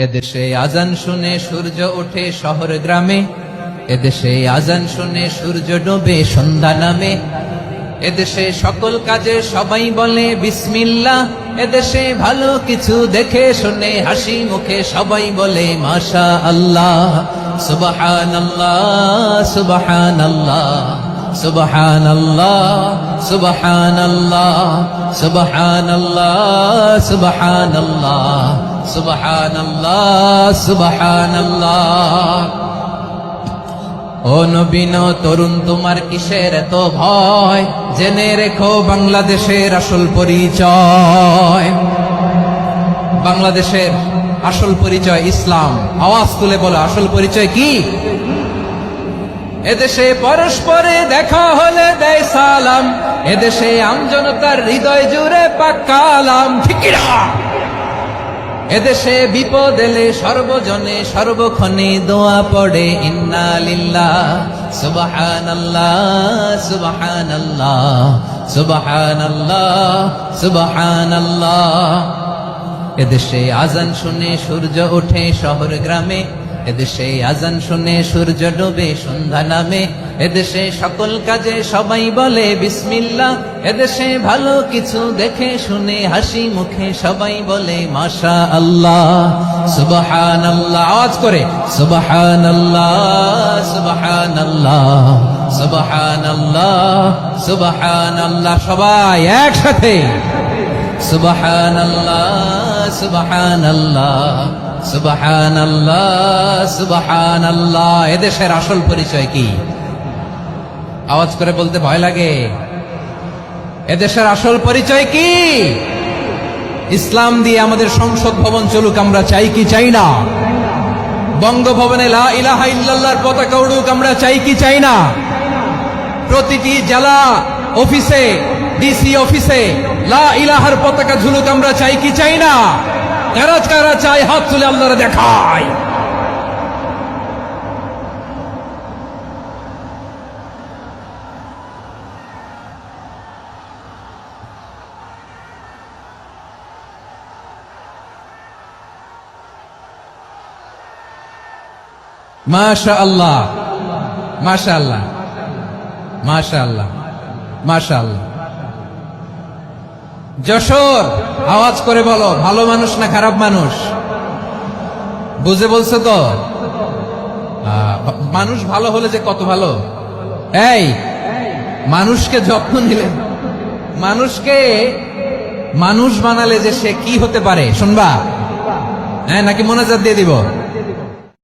এদেশে আজান শুনে সূর্য ওঠে শহর গ্রামে, এদেশে আজান শুনে সূর্য ডোবে সন্ধ্যা নামে। এদেশে সকল কাজে সবাই বলে বিসমিল্লাহ, এদেশে ভালো কিছু দেখে শুনে হাসি মুখে সবাই বলে মাশা আল্লাহ। সুবহানাল্লাহ সুবহানাল্লাহ সুবহানাল্লাহ সুবহানাল্লাহ সুবহানাল্লাহ সুবহানাল্লাহ সুবহানাল্লাহ সুবহানাল্লাহ। ও নবীন তরুণ তোমার কিসের এত ভয়, জেনে রেখো বাংলাদেশের আসল পরিচয়। বাংলাদেশের আসল পরিচয় ইসলাম। আওয়াজ তুলে বলো আসল পরিচয় কি? এদেশে পরস্পরে দেখা হলে দেয় সালাম, এদেশে আমজনতার হৃদয় জুড়ে পাক্কা আলাম। ঠিক না? এদেশে বিপদ এলে সর্বজনে সর্বক্ষণে দোয়া পড়ে ইন্না লিল্লাহ সুবহানাল্লাহ সুবহানাল্লাহ সুবহানাল্লাহ সুবহানাল্লাহ। এদেশে আজান শুনে সূর্য ওঠে শহর গ্রামে, এদেশে আজান শুনে সূর্য ডোবে সন্ধ্যা নামে। এদেশে সকল কাজে সবাই বলে বিসমিল্লাহ, এদেশে ভালো কিছু দেখে শুনে হাসি মুখে সবাই বলে মাশা আল্লাহ। সুবহানাল্লাহ, আওয়াজ করে সুবহানাল্লাহ সুবহানাল্লাহ সুবহানাল্লাহ সুবহানাল্লাহ। সবাই একসাথে সুবহানাল্লাহ সুবহানাল্লাহ সুবহানাল্লাহ সুবহানাল্লাহ। এদেশের আসল পরিচয় কি? আওয়াজ করে বলতে ভয় লাগে। এদেশের আসল পরিচয় কি? ইসলাম দিয়ে আমাদের সংসদ ভবন চলুক, আমরা চাই কি চাই না? বঙ্গভবনে লা ইলাহা ইল্লাল্লাহর পতাকা উড়ুক, আমরা চাই কি চাই না? প্রতিটি জেলা অফিসে, ডিসি অফিসে লা ইলাহার পতাকা ঝুলুক, আমরা চাই কি চাই না? কারা কারা চাই হাত তুলে আল্লাহরে দেখায়। মাশাআল্লাহ মাশাআল্লাহ মাশাআল্লাহ মাশাআল্লাহ। যশোর, আওয়াজ করে বলো ভালো মানুষ না খারাপ মানুষ? বুঝে বলছো তো? মানুষ ভালো হলে যে কত ভালো। এই মানুষকে যত্ন নিলে, মানুষকে মানুষ বানালে যে সে কি হতে পারে শুনবা? হ্যাঁ, নাকি মোনাজাত দিয়ে দিব?